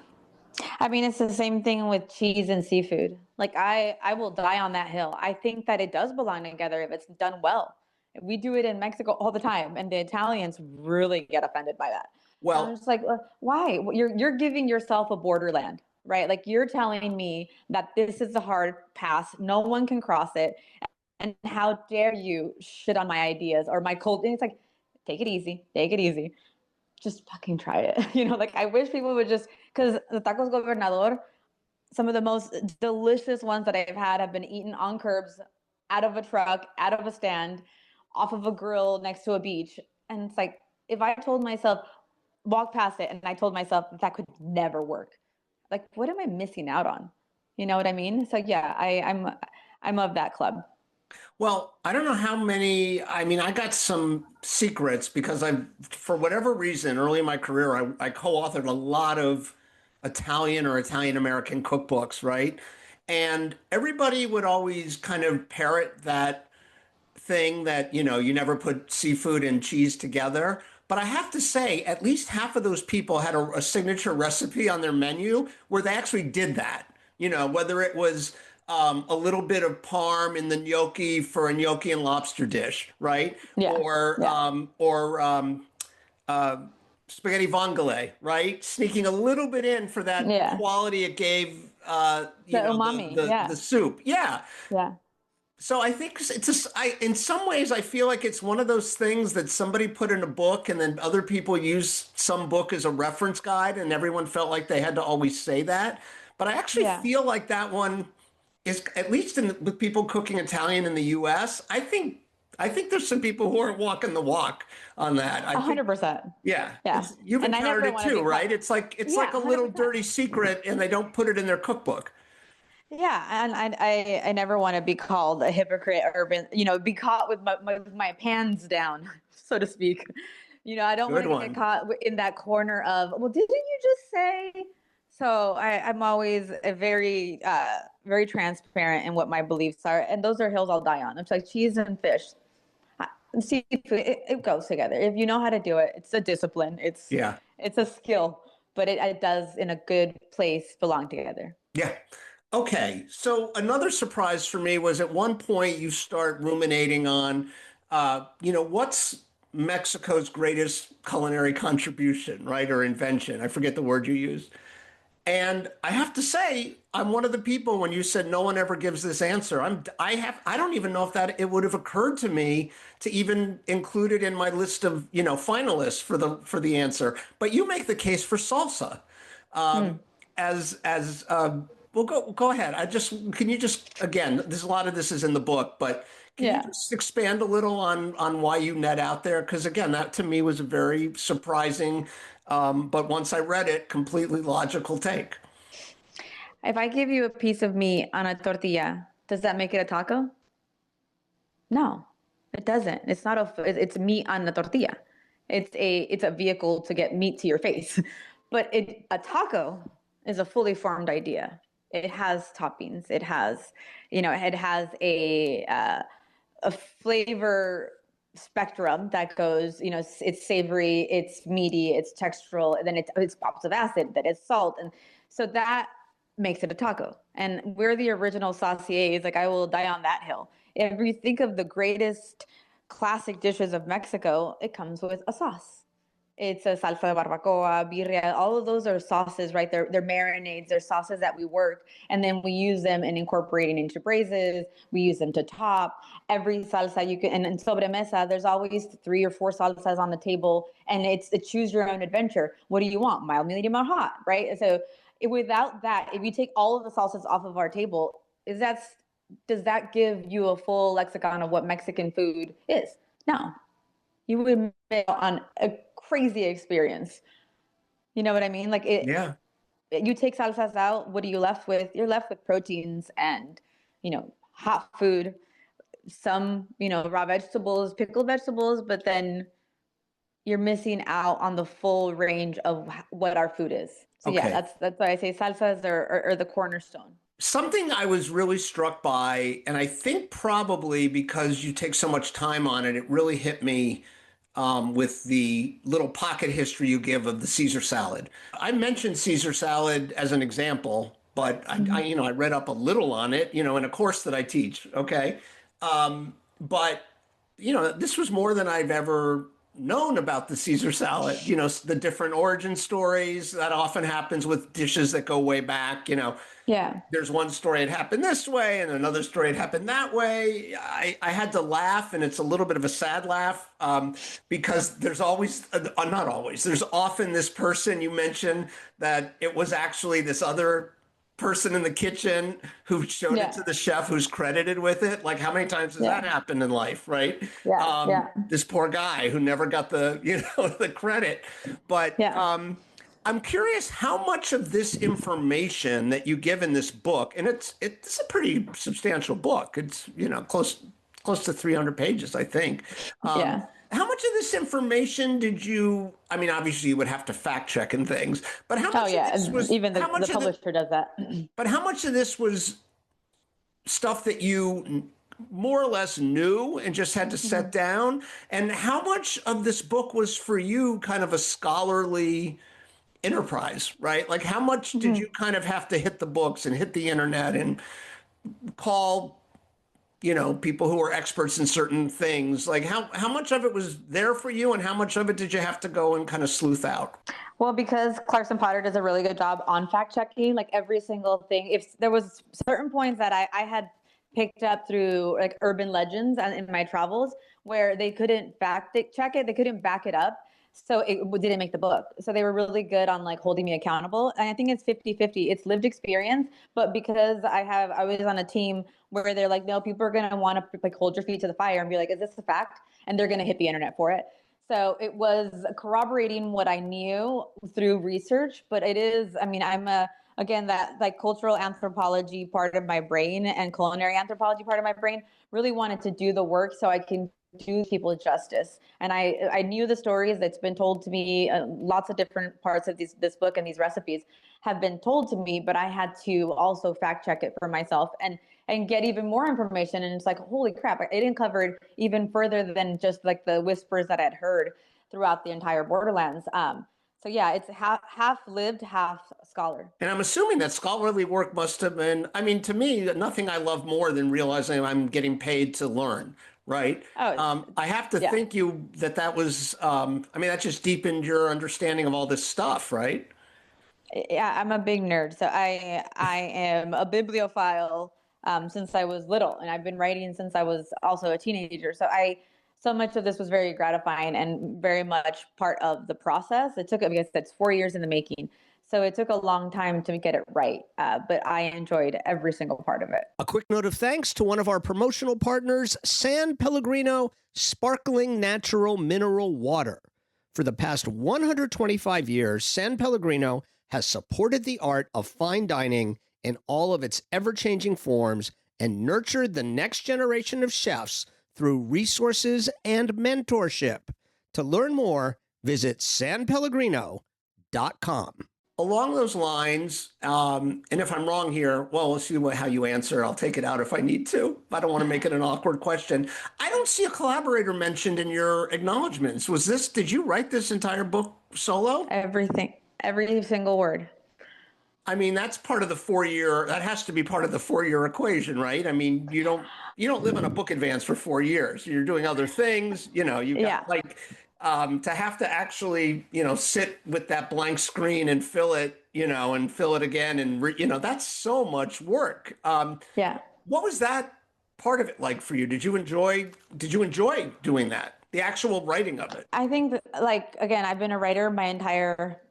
[SPEAKER 5] I mean, it's the same thing with cheese and seafood. Like I will die on that hill. I think that it does belong together if it's done well. We do it in Mexico all the time, and the Italians really get offended by that.
[SPEAKER 4] Well,
[SPEAKER 5] I'm just like, why? You're giving yourself a borderland, right? Like you're telling me that this is a hard pass, no one can cross it, and how dare you shit on my ideas or my cold? And it's like, take it easy, just fucking try it. Like I wish people would just, because the tacos gobernador, some of the most delicious ones that I've had have been eaten on curbs, out of a truck, out of a stand, off of a grill next to a beach. And it's like, if I told myself, walk past it, and I told myself that could never work, like, what am I missing out on? You know what I mean? So yeah, I'm of that club.
[SPEAKER 4] Well, I don't know how many, I mean, I got some secrets because for whatever reason, early in my career, I co-authored a lot of Italian or Italian American cookbooks, right? And everybody would always kind of parrot that thing that, you never put seafood and cheese together. But I have to say, at least half of those people had a signature recipe on their menu where they actually did that, whether it was a little bit of parm in the gnocchi for a gnocchi and lobster dish, right?
[SPEAKER 5] Yeah.
[SPEAKER 4] Or spaghetti vongole, right? Sneaking a little bit in for that quality it gave,
[SPEAKER 5] the umami,
[SPEAKER 4] the soup. Yeah.
[SPEAKER 5] Yeah.
[SPEAKER 4] So I think in some ways, I feel like it's one of those things that somebody put in a book and then other people use some book as a reference guide, and everyone felt like they had to always say that. But I actually feel like that one is, at least with people cooking Italian in the US, I think there's some people who aren't walking the walk on that.
[SPEAKER 5] 100%.
[SPEAKER 4] Yeah.
[SPEAKER 5] Yeah.
[SPEAKER 4] You've encountered it too, right? It's like a
[SPEAKER 5] 100%.
[SPEAKER 4] little dirty secret and they don't put it in their cookbook.
[SPEAKER 5] Yeah, and I never want to be called a hypocrite or be caught with my pants down, so to speak. I don't want to get caught in that corner of, well, didn't you just say? So I'm always a very very transparent in what my beliefs are, and those are hills I'll die on. It's like cheese and fish, seafood. It goes together. If you know how to do it, it's a discipline. It's a skill, but it does in a good place belong together.
[SPEAKER 4] Yeah. Okay, so another surprise for me was at one point you start ruminating on, what's Mexico's greatest culinary contribution, right, or invention? I forget the word you used. And I have to say, I'm one of the people when you said no one ever gives this answer. I don't even know if that it would have occurred to me to even include it in my list of finalists for the answer. But you make the case for salsa Well, go ahead. Can you just, again, there's a lot of this is in the book, but can you just expand a little on why you net out there? Because again, that to me was a very surprising, but once I read it, completely logical take.
[SPEAKER 5] If I give you a piece of meat on a tortilla, Does that make it a taco? No, it doesn't. It's not it's meat on the tortilla. It's a vehicle to get meat to your face. But a taco is a fully formed idea. It has toppings. It has, it has a flavor spectrum that goes, it's savory, it's meaty, it's textural, and then it's pops of acid, that is salt. And so that makes it a taco. And we're the original sauciers. Like, I will die on that hill. If you think of the greatest classic dishes of Mexico, it comes with a sauce. It's a salsa de barbacoa, birria. All of those are sauces, right? They're marinades. They're sauces that we work, and then we use them and incorporate into braises. We use them to top every salsa you can. And in sobremesa, there's always 3 or 4 salsas on the table, and it's a choose your own adventure. What do you want? Mild, medium, or hot, right? So without that, if you take all of the salsas off of our table, does that give you a full lexicon of what Mexican food is? No. You would miss out on a crazy experience. You know what I mean? Like,
[SPEAKER 4] Yeah.
[SPEAKER 5] You take salsas out, what are you left with? You're left with proteins and, hot food, some, raw vegetables, pickled vegetables, but then you're missing out on the full range of what our food is. So
[SPEAKER 4] Okay.
[SPEAKER 5] yeah, that's why I say salsas are the cornerstone.
[SPEAKER 4] Something I was really struck by, and I think probably because you take so much time on it, it really hit me with the little pocket history you give of the Caesar salad. I mentioned Caesar salad as an example, but I read up a little on it, in a course that I teach. Okay. But this was more than I've ever known about the Caesar salad, the different origin stories that often happens with dishes that go way back,
[SPEAKER 5] Yeah.
[SPEAKER 4] There's one story it happened this way and another story it happened that way. I had to laugh, and it's a little bit of a sad laugh because there's always, not always, there's often this person you mentioned that it was actually this other person in the kitchen who showed it to the chef who's credited with it. Like, how many times has that happened in life, right? This poor guy who never got the, the credit. But I'm curious how much of this information that you give in this book, and it's a pretty substantial book. It's, close to 300 pages, I think. How much of this information did you, obviously you would have to fact check and things, but how much of this was,
[SPEAKER 5] even the publisher does that.
[SPEAKER 4] But how much of this was stuff that you more or less knew and just had to set down? And how much of this book was for you kind of a scholarly enterprise, right? Like, how much did you kind of have to hit the books and hit the internet and call, people who are experts in certain things? Like, how much of it was there for you, and how much of it did you have to go and kind of sleuth out?
[SPEAKER 5] Well, because Clarkson Potter does a really good job on fact checking, like every single thing. If there was certain points that I had picked up through like urban legends and in my travels where they couldn't fact check it, they couldn't back it up. So it didn't make the book. So they were really good on like holding me accountable. And I think it's 50-50. It's lived experience. But because I was on a team where they're like, no, people are going to want to like hold your feet to the fire and be like, is this a fact? And they're going to hit the internet for it. So it was corroborating what I knew through research. But it is, again, that like cultural anthropology part of my brain and culinary anthropology part of my brain really wanted to do the work so I can do people justice. And I knew the stories that's been told to me. Lots of different parts of this book and these recipes have been told to me, but I had to also fact check it for myself and get even more information. And it's like, holy crap, it uncovered even further than just like the whispers that I'd heard throughout the entire Borderlands. So yeah, it's half lived, half scholar.
[SPEAKER 4] And I'm assuming that scholarly work must have been, to me, nothing I love more than realizing I'm getting paid to learn. Right. I have to think that was, that just deepened your understanding of all this stuff, right?
[SPEAKER 5] Yeah, I'm a big nerd. So I am a bibliophile since I was little, and I've been writing since I was also a teenager. So much of this was very gratifying and very much part of the process. It took, I guess that's 4 years in the making. So it took a long time to get it right, but I enjoyed every single part of it.
[SPEAKER 4] A quick note of thanks to one of our promotional partners, S.Pellegrino Sparkling Natural Mineral Water. For the past 125 years, S.Pellegrino has supported the art of fine dining in all of its ever-changing forms and nurtured the next generation of chefs through resources and mentorship. To learn more, visit sanpellegrino.com. Along those lines, and if I'm wrong here, well, we'll see how you answer. I'll take it out if I need to. I don't want to make it an awkward question. I don't see a collaborator mentioned in your acknowledgments. Did you write this entire book solo?
[SPEAKER 5] Everything, every single word.
[SPEAKER 4] I mean, that's part of the 4-year, that has to be part of the 4-year equation, right? I mean, you don't live on a book advance for 4 years. You're doing other things, you got to have to actually, sit with that blank screen and fill it, and fill it again. And, that's so much work.
[SPEAKER 5] Yeah.
[SPEAKER 4] What was that part of it like for you? Did you enjoy doing that? The actual writing of it?
[SPEAKER 5] I think that, again, I've been a writer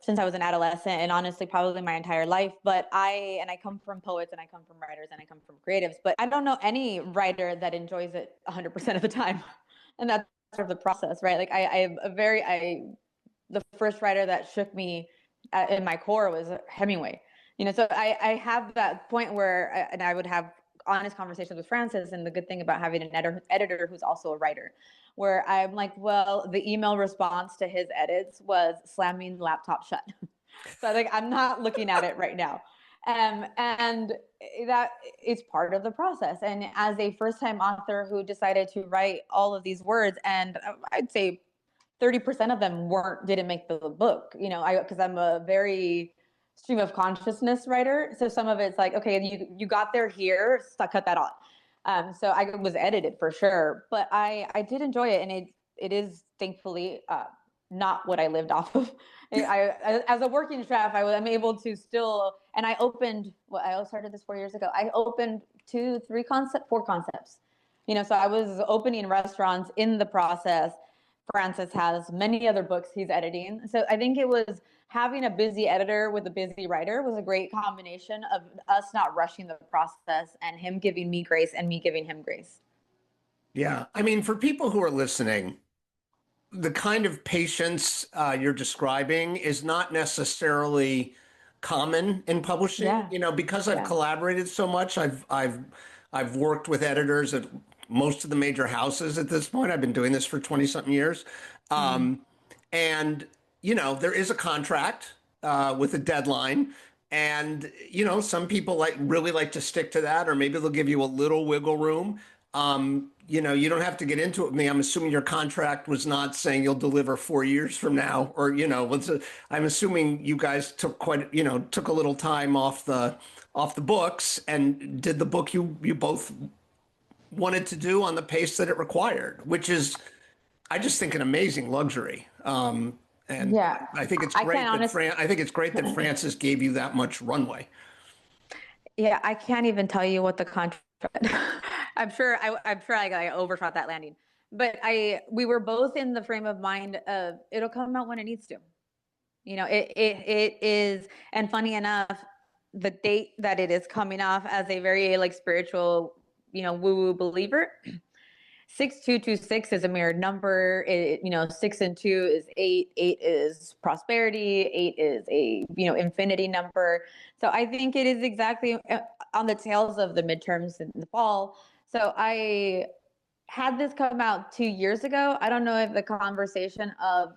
[SPEAKER 5] since I was an adolescent, and honestly, probably my entire life. But I come from poets, and I come from writers, and I come from creatives. But I don't know any writer that enjoys it 100% of the time. And that's sort of the process, right? Like the first writer that shook me in my core was Hemingway. So I have that point where, and I would have honest conversations with Francis, and the good thing about having an editor who's also a writer, where I'm like, well, the email response to his edits was slamming the laptop shut. So I'm not looking at it right now. And that is part of the process. And as a first-time author who decided to write all of these words, and I'd say 30% of them didn't make the book, because I'm a very stream of consciousness writer. So some of it's like, okay, you got there here, so cut that off. So I was edited for sure, but I did enjoy it, and it is thankfully not what I lived off of. As a working chef, I'm able to still, and I started this 4 years ago. I opened 4 concepts. So I was opening restaurants in the process. Francis has many other books he's editing. So I think it was having a busy editor with a busy writer was a great combination of us not rushing the process and him giving me grace and me giving him grace. Yeah.
[SPEAKER 4] I mean, for people who are listening, the kind of patience you're describing is not necessarily common in publishing.
[SPEAKER 5] Yeah.
[SPEAKER 4] Because I've collaborated so much, I've worked with editors at most of the major houses at this point. I've been doing this for 20 something years. And, there is a contract with a deadline. And, some people really like to stick to that, or maybe they'll give you a little wiggle room. You don't have to get into it with me. I'm assuming your contract was not saying you'll deliver 4 years from now, or, I'm assuming you guys took took a little time off the books and did the book you both wanted to do on the pace that it required, which is, I just think, an amazing luxury. And yeah, I think it's great I think it's great that Francis gave you that much runway.
[SPEAKER 5] Yeah, I can't even tell you what the contract. I'm sure I overshot that landing, but we were both in the frame of mind of it'll come out when it needs to. It is, and funny enough, the date that it is coming off as a very spiritual, woo-woo believer. 6226 is a mirrored number. 6 and 2 is 8. 8 is prosperity. 8 is a infinity number. So I think it is exactly on the tails of the midterms in the fall. So I had this come out 2 years ago. I don't know if the conversation of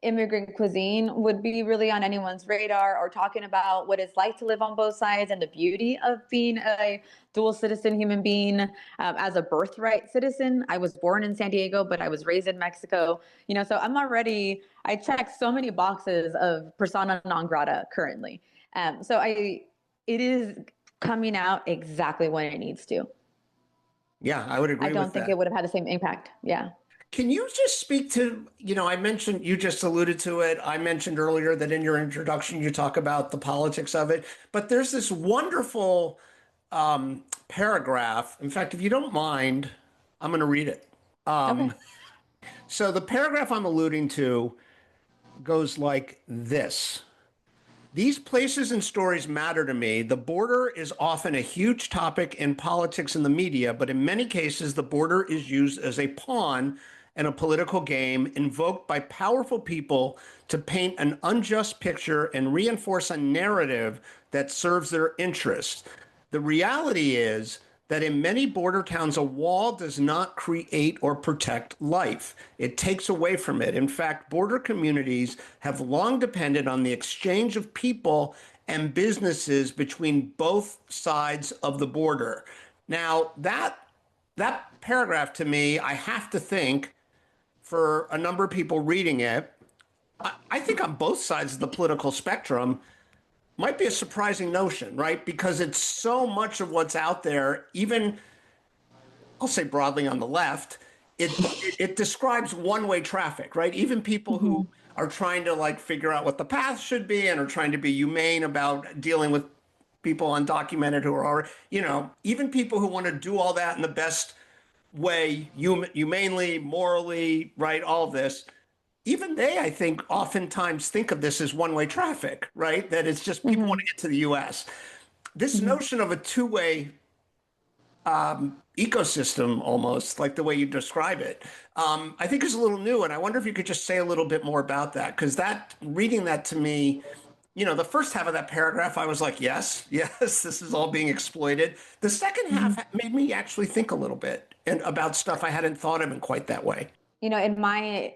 [SPEAKER 5] immigrant cuisine would be really on anyone's radar, or talking about what it's like to live on both sides and the beauty of being a dual citizen human being as a birthright citizen. I was born in San Diego, but I was raised in Mexico. So I check so many boxes of persona non grata currently. It is coming out exactly when it needs to.
[SPEAKER 4] Yeah, I would agree with that.
[SPEAKER 5] I don't think it would have had the same impact. Yeah.
[SPEAKER 4] Can you just speak to, I mentioned, you just alluded to it. I mentioned earlier that in your introduction, you talk about the politics of it, but there's this wonderful paragraph. In fact, if you don't mind, I'm going to read it. Okay. So the paragraph I'm alluding to goes like this. These places and stories matter to me. The border is often a huge topic in politics and the media, but in many cases, the border is used as a pawn in a political game invoked by powerful people to paint an unjust picture and reinforce a narrative that serves their interests. The reality is that in many border towns, a wall does not create or protect life. It takes away from it. In fact, border communities have long depended on the exchange of people and businesses between both sides of the border. Now, that paragraph to me, I have to think for a number of people reading it, I think on both sides of the political spectrum, might be a surprising notion, right? Because it's so much of what's out there, even I'll say broadly on the left, it describes one-way traffic, right? Even people who are trying to like figure out what the path should be and are trying to be humane about dealing with people undocumented who are already, even people who want to do all that in the best way, humanely, morally, right? All of this. Even they, I think, oftentimes think of this as one-way traffic, right? That it's just people want to get to the U.S. This notion of a two-way ecosystem, almost like the way you describe it, I think is a little new. And I wonder if you could just say a little bit more about that, because reading that to me, the first half of that paragraph, I was like, yes, this is all being exploited. The second half made me actually think a little bit and about stuff I hadn't thought of in quite that way.
[SPEAKER 5] In my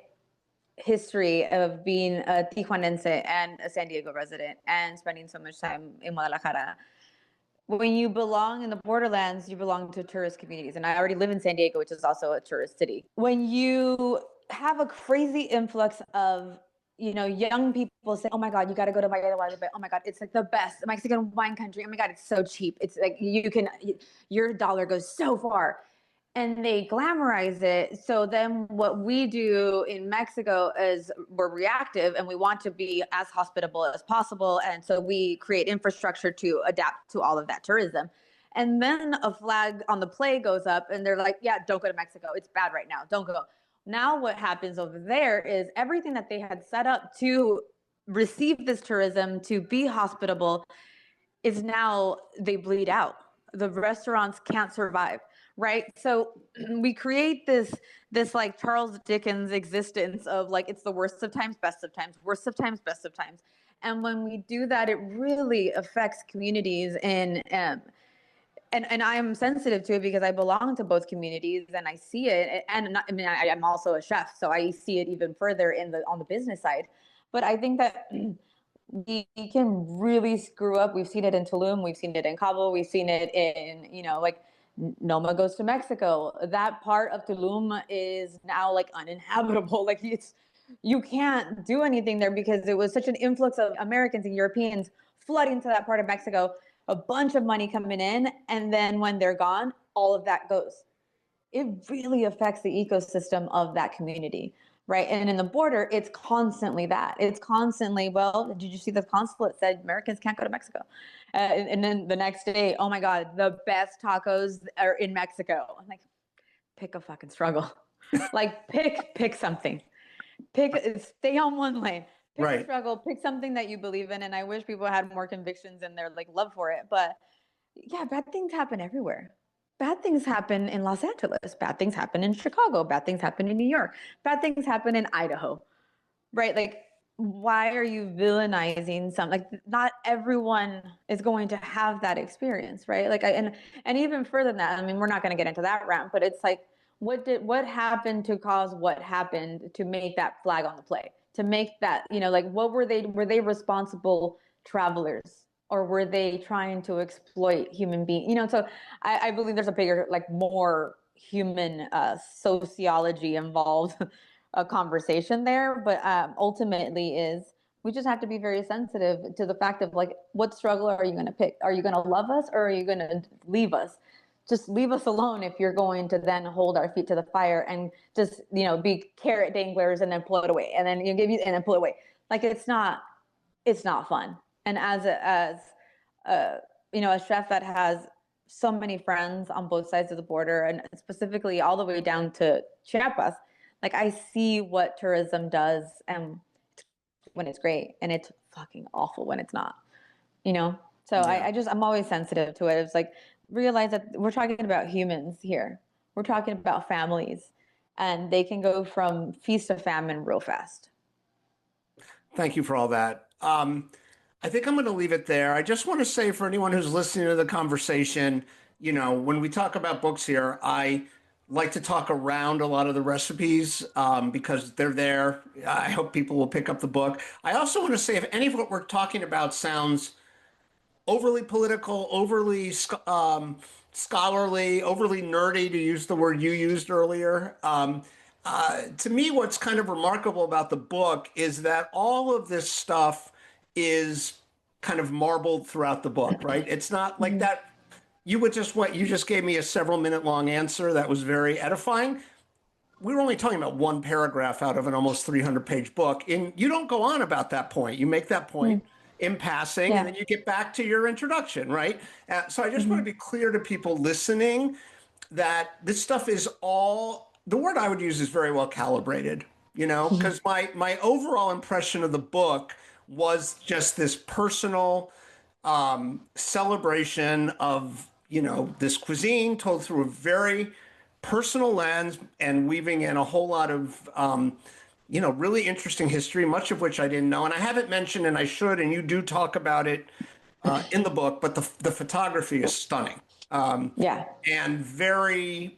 [SPEAKER 5] history of being a Tijuanense and a San Diego resident and spending so much time in Guadalajara, when you belong in the borderlands, you belong to tourist communities. And I already live in San Diego, which is also a tourist city. When you have a crazy influx of young people say, oh my God, you got to go to Valle de Guadalupe. Oh my God, it's like the best Mexican wine country. Oh my God, it's so cheap. It's like your dollar goes so far. And they glamorize it. So then what we do in Mexico is we're reactive and we want to be as hospitable as possible. And so we create infrastructure to adapt to all of that tourism. And then a flag on the play goes up and they're like, yeah, don't go to Mexico. It's bad right now. Don't go. Now what happens over there is everything that they had set up to receive this tourism, to be hospitable, is now they bleed out. The restaurants can't survive. Right. So we create this like Charles Dickens existence of like, it's the worst of times, best of times, worst of times, best of times. And when we do that, it really affects communities and I am sensitive to it because I belong to both communities and I see it. And I'm also a chef, so I see it even further on the business side. But I think that we can really screw up. We've seen it in Tulum. We've seen it in Cabo. We've seen it in, Noma goes to Mexico. That part of Tulum is now like uninhabitable. Like you can't do anything there because it was such an influx of Americans and Europeans flooding to that part of Mexico, a bunch of money coming in. And then when they're gone, all of that goes. It really affects the ecosystem of that community. Right. And in the border, it's constantly that. It's constantly, well, did you see the consulate said Americans can't go to Mexico? And then the next day, oh my God, the best tacos are in Mexico. I'm like, pick a fucking struggle. Like pick something. Stay on one lane. Pick a struggle, pick something that you believe in. And I wish people had more convictions and their like love for it. But yeah, bad things happen everywhere. Bad things happen in Los Angeles. Bad things happen in Chicago. Bad things happen in New York. Bad things happen in Idaho, right? Like, why are you villainizing some? Like, not everyone is going to have that experience, right? Like, and even further than that, I mean, we're not going to get into that round, but it's like, what happened to cause what happened to make that flag on the play? To make that, like, what were they responsible travelers? Or were they trying to exploit human beings? So I believe there's a bigger, like more human sociology involved conversation there. But ultimately we just have to be very sensitive to the fact of like, what struggle are you going to pick? Are you going to love us or are you going to leave us? Just leave us alone if you're going to then hold our feet to the fire and just, be carrot danglers and then pull it away and then and then pull it away. Like it's not fun. And as a chef that has so many friends on both sides of the border and specifically all the way down to Chiapas, like I see what tourism does and when it's great and it's fucking awful when it's not, So yeah. I'm always sensitive to it. It's like, realize that we're talking about humans here. We're talking about families and they can go from feast to famine real fast.
[SPEAKER 4] Thank you for all that. I think I'm going to leave it there. I just want to say for anyone who's listening to the conversation, when we talk about books here, I like to talk around a lot of the recipes because they're there. I hope people will pick up the book. I also want to say if any of what we're talking about sounds overly political, overly scholarly, overly nerdy, to use the word you used earlier. To me, what's kind of remarkable about the book is that all of this stuff is kind of marbled throughout the book, right? It's not like that. You just gave me a several minute long answer that was very edifying. We were only talking about one paragraph out of an almost 300-page book. And you don't go on about that point. You make that point in passing, and then you get back to your introduction, right? So I just want to be clear to people listening that this stuff is all, the word I would use is very well calibrated, because my overall impression of the book was just this personal celebration of, this cuisine told through a very personal lens and weaving in a whole lot of, really interesting history, much of which I didn't know. And I haven't mentioned, and I should, and you do talk about it in the book, but the photography is stunning. And very,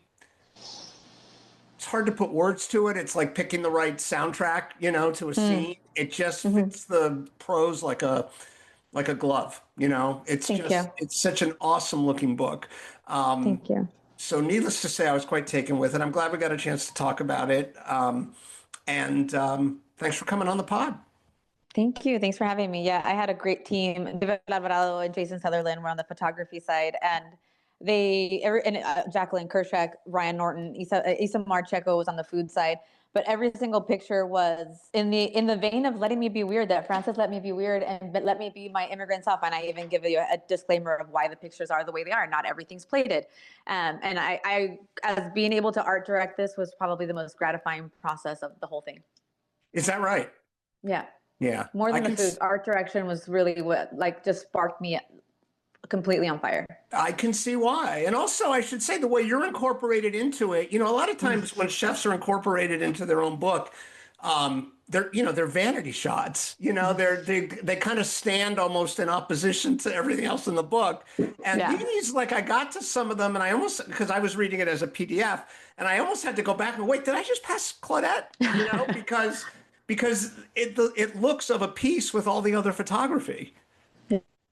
[SPEAKER 4] it's hard to put words to it. It's like picking the right soundtrack, to a scene. It just fits the prose like a glove, it's such an awesome looking book.
[SPEAKER 5] Thank you.
[SPEAKER 4] So needless to say, I was quite taken with it. I'm glad we got a chance to talk about it. And thanks for coming on the pod.
[SPEAKER 5] Thank you. Thanks for having me. Yeah, I had a great team. David Alvarado and Jason Sutherland were on the photography side, and Jacqueline Kershak, Ryan Norton, Isa Marcheco was on the food side. But every single picture was in the vein of letting me be weird, that Francis let me be weird and let me be my immigrant self. And I even give you a disclaimer of why the pictures are the way they are. Not everything's plated. And I, as being able to art direct this was probably the most gratifying process of the whole thing.
[SPEAKER 4] Is that right?
[SPEAKER 5] Yeah.
[SPEAKER 4] Yeah.
[SPEAKER 5] More than the food, art direction was really what just sparked me completely on fire.
[SPEAKER 4] I can see why. And also, I should say, the way you're incorporated into it, a lot of times when chefs are incorporated into their own book, they're vanity shots. They kind of stand almost in opposition to everything else in the book. And these, I got to some of them, and I almost, because I was reading it as a PDF, and I almost had to go back and wait, did I just pass Claudette? Because it looks of a piece with all the other photography.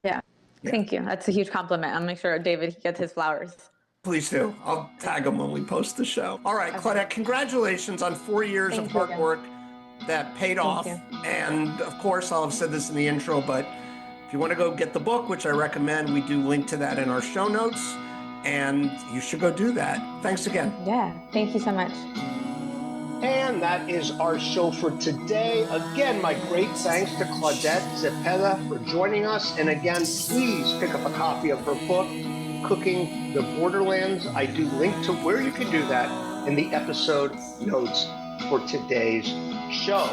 [SPEAKER 5] Yeah. Thank you. That's a huge compliment. I'll make sure David gets his flowers.
[SPEAKER 4] Please do. I'll tag him when we post the show. All right, Claudette, congratulations on 4 years of hard work that paid off. And of course, I'll have said this in the intro, but if you want to go get the book, which I recommend, we do link to that in our show notes, and you should go do that. Thanks again.
[SPEAKER 5] Yeah. Thank you so much.
[SPEAKER 1] And that is our show for today. Again, my great thanks to Claudette Zepeda for joining us. And again, please pick up a copy of her book, Cooking the Borderlands. I do link to where you can do that in the episode notes for today's show.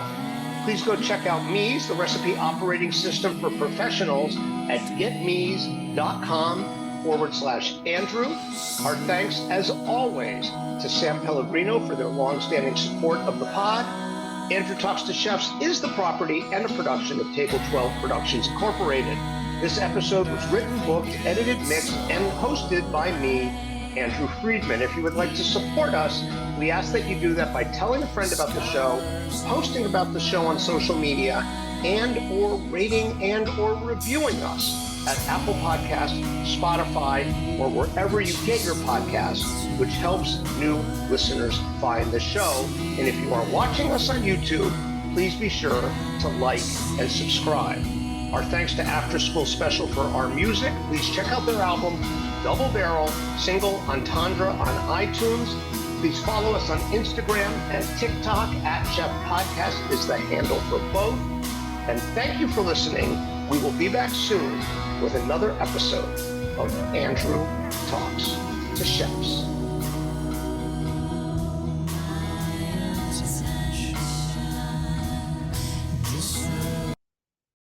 [SPEAKER 1] Please go check out Mies, the recipe operating system for professionals, at getmies.com/Andrew. Our thanks, as always, to S.Pellegrino for their long-standing support of the pod. Andrew Talks to Chefs is the property and a production of Table 12 Productions Incorporated. This episode was written, booked, edited, mixed, and hosted by me, Andrew Friedman. If you would like to support us, we ask that you do that by telling a friend about the show, posting about the show on social media, and or rating and or reviewing us at Apple Podcasts, Spotify, or wherever you get your podcasts, which helps new listeners find the show. And if you are watching us on YouTube, please be sure to like and subscribe. Our thanks to After School Special for our music. Please check out their album, Double Barrel, Single Entendre on iTunes. Please follow us on Instagram and TikTok. @Chef Podcast is the handle for both. And thank you for listening. We will be back soon with another episode of Andrew Talks to Chefs.